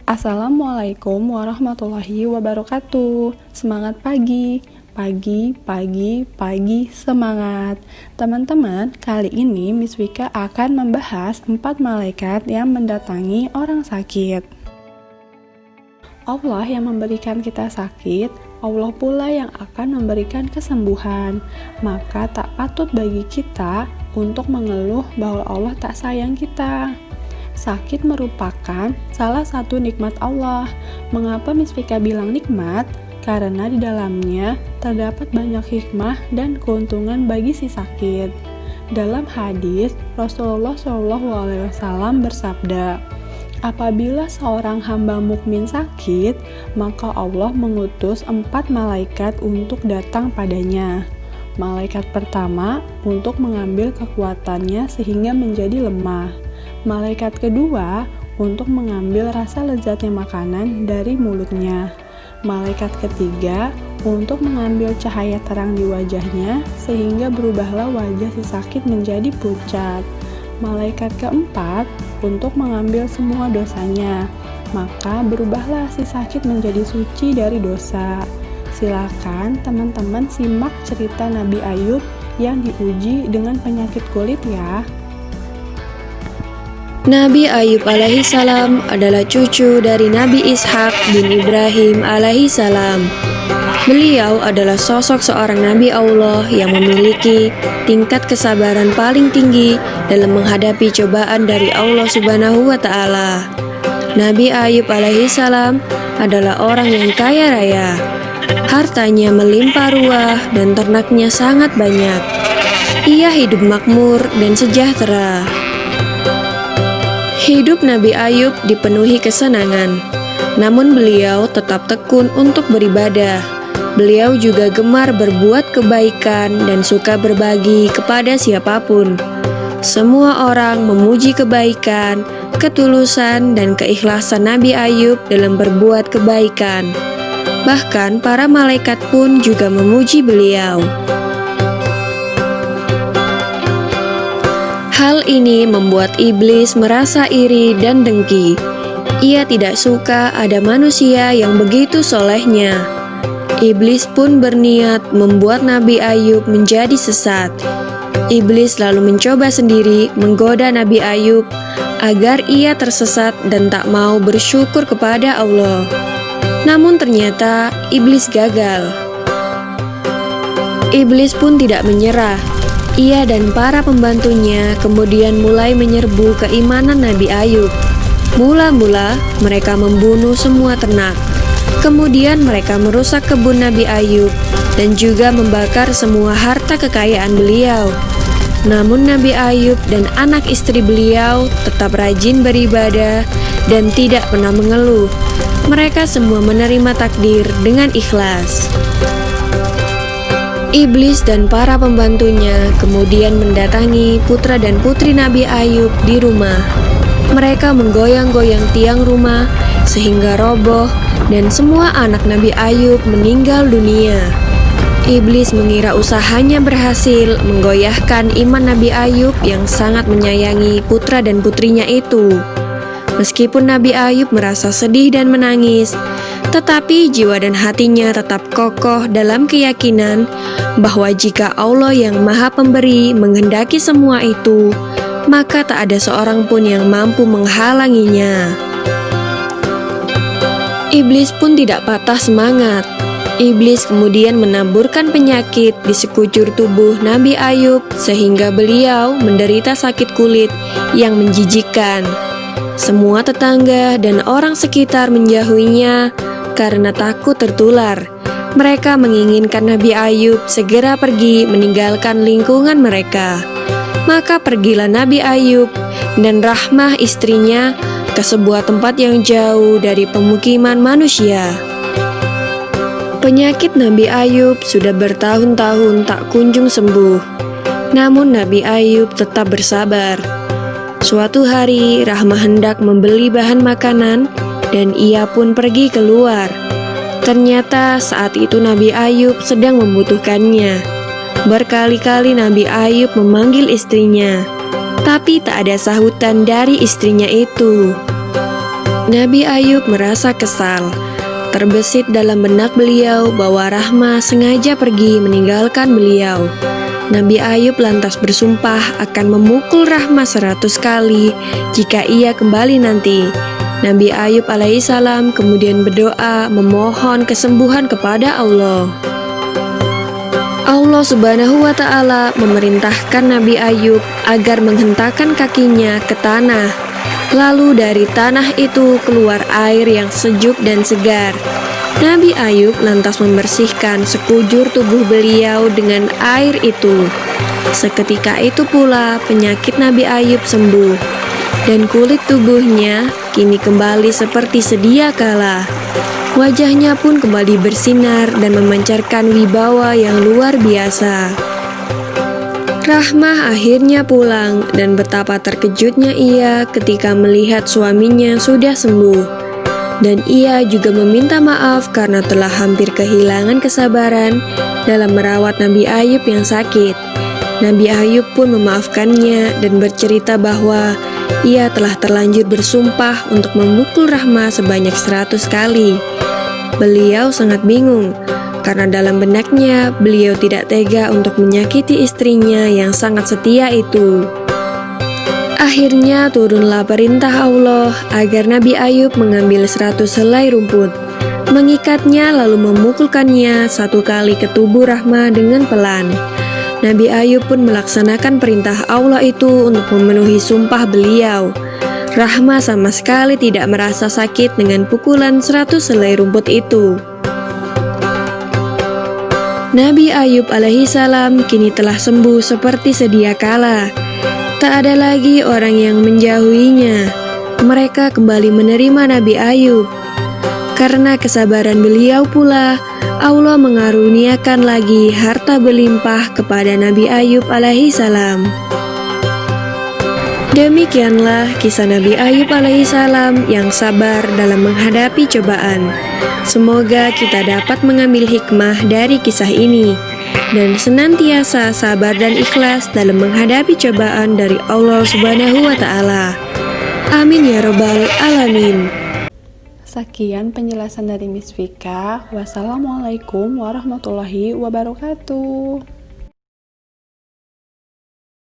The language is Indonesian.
Assalamualaikum warahmatullahi wabarakatuh. Semangat pagi, pagi, semangat. Teman-teman, kali ini Miss Wika akan membahas 4 malaikat yang mendatangi orang sakit. Allah yang memberikan kita sakit, Allah pula yang akan memberikan kesembuhan. Maka tak patut bagi kita untuk mengeluh bahwa Allah tak sayang kita. Sakit merupakan salah satu nikmat Allah. Mengapa Miss Vika bilang nikmat? Karena di dalamnya terdapat banyak hikmah dan keuntungan bagi si sakit. Dalam hadis, Rasulullah SAW bersabda, apabila seorang hamba mukmin sakit, maka Allah mengutus 4 malaikat untuk datang padanya. Malaikat pertama untuk mengambil kekuatannya sehingga menjadi lemah. Malaikat kedua untuk mengambil rasa lezatnya makanan dari mulutnya. Malaikat ketiga untuk mengambil cahaya terang di wajahnya sehingga berubahlah wajah si sakit menjadi pucat. Malaikat keempat untuk mengambil semua dosanya, maka berubahlah si sakit menjadi suci dari dosa. Silakan teman-teman simak cerita Nabi Ayub yang diuji dengan penyakit kulit ya. Nabi Ayub alaihi salam adalah cucu dari Nabi Ishak bin Ibrahim alaihi salam. Beliau adalah sosok seorang Nabi Allah yang memiliki tingkat kesabaran paling tinggi dalam menghadapi cobaan dari Allah Subhanahu wa Ta'ala. Nabi Ayub alaihi salam adalah orang yang kaya raya. Hartanya melimpah ruah dan ternaknya sangat banyak. Ia hidup makmur dan sejahtera. Hidup Nabi Ayub dipenuhi kesenangan, namun beliau tetap tekun untuk beribadah. Beliau juga gemar berbuat kebaikan dan suka berbagi kepada siapapun. Semua orang memuji kebaikan, ketulusan, dan keikhlasan Nabi Ayub dalam berbuat kebaikan. Bahkan para malaikat pun juga memuji beliau. Hal ini membuat iblis merasa iri dan dengki. Ia tidak suka ada manusia yang begitu solehnya. Iblis pun berniat membuat Nabi Ayub menjadi sesat. Iblis lalu mencoba sendiri menggoda Nabi Ayub agar ia tersesat dan tak mau bersyukur kepada Allah. Namun ternyata iblis gagal. Iblis pun tidak menyerah. Ia dan para pembantunya kemudian mulai menyerbu keimanan Nabi Ayub. Mula-mula mereka membunuh semua ternak. Kemudian mereka merusak kebun Nabi Ayub dan juga membakar semua harta kekayaan beliau. Namun Nabi Ayub dan anak istri beliau tetap rajin beribadah dan tidak pernah mengeluh. Mereka semua menerima takdir dengan ikhlas. Iblis dan para pembantunya kemudian mendatangi putra dan putri Nabi Ayub di rumah. Mereka menggoyang-goyang tiang rumah sehingga roboh dan semua anak Nabi Ayub meninggal dunia. Iblis mengira usahanya berhasil menggoyahkan iman Nabi Ayub yang sangat menyayangi putra dan putrinya itu. Meskipun Nabi Ayub merasa sedih dan menangis, tetapi jiwa dan hatinya tetap kokoh dalam keyakinan bahwa jika Allah yang Maha Pemberi menghendaki semua itu, maka tak ada seorang pun yang mampu menghalanginya. Iblis pun tidak patah semangat. Iblis kemudian menaburkan penyakit di sekujur tubuh Nabi Ayub sehingga beliau menderita sakit kulit yang menjijikkan. Semua tetangga dan orang sekitar menjauhinya karena takut tertular. Mereka menginginkan Nabi Ayub segera pergi meninggalkan lingkungan mereka. Maka pergilah Nabi Ayub dan Rahmah istrinya ke sebuah tempat yang jauh dari pemukiman manusia. Penyakit Nabi Ayub sudah bertahun-tahun tak kunjung sembuh. Namun Nabi Ayub tetap bersabar. Suatu hari Rahmah hendak membeli bahan makanan dan ia pun pergi keluar. Ternyata saat itu Nabi Ayub sedang membutuhkannya. Berkali-kali Nabi Ayub memanggil istrinya, tapi tak ada sahutan dari istrinya itu. Nabi Ayub merasa kesal. Terbesit dalam benak beliau bahwa Rahmah sengaja pergi meninggalkan beliau. Nabi Ayub lantas bersumpah akan memukul Rahmah 100 kali jika ia kembali nanti. Nabi Ayub alaihissalam kemudian berdoa memohon kesembuhan kepada Allah. Allah Subhanahu wa Ta'ala memerintahkan Nabi Ayub agar menghentakkan kakinya ke tanah. Lalu dari tanah itu keluar air yang sejuk dan segar. Nabi Ayub lantas membersihkan sekujur tubuh beliau dengan air itu. Seketika itu pula penyakit Nabi Ayub sembuh, dan kulit tubuhnya kini kembali seperti sedia kala. Wajahnya pun kembali bersinar dan memancarkan wibawa yang luar biasa. Rahmah akhirnya pulang, dan betapa terkejutnya ia ketika melihat suaminya sudah sembuh. Dan ia juga meminta maaf karena telah hampir kehilangan kesabaran dalam merawat Nabi Ayub yang sakit. Nabi Ayub pun memaafkannya dan bercerita bahwa ia telah terlanjur bersumpah untuk memukul Rahmah sebanyak 100 kali. Beliau sangat bingung, karena dalam benaknya beliau tidak tega untuk menyakiti istrinya yang sangat setia itu. Akhirnya turunlah perintah Allah agar Nabi Ayub mengambil 100 helai rumput, mengikatnya lalu memukulkannya 1 kali ke tubuh Rahmah dengan pelan. Nabi Ayub pun melaksanakan perintah Allah itu untuk memenuhi sumpah beliau. Rahmah sama sekali tidak merasa sakit dengan pukulan 100 helai rumput itu. Nabi Ayub alaihissalam kini telah sembuh seperti sedia kala. Tak ada lagi orang yang menjauhinya. Mereka kembali menerima Nabi Ayub. Karena kesabaran beliau pula, Allah mengaruniakan lagi harta berlimpah kepada Nabi Ayub alaihissalam. Demikianlah kisah Nabi Ayub alaihissalam yang sabar dalam menghadapi cobaan. Semoga kita dapat mengambil hikmah dari kisah ini dan senantiasa sabar dan ikhlas dalam menghadapi cobaan dari Allah Subhanahu wa Ta'ala. Amin ya Rabbal Alamin. Sekian penjelasan dari Miss Vika. Wassalamualaikum warahmatullahi wabarakatuh.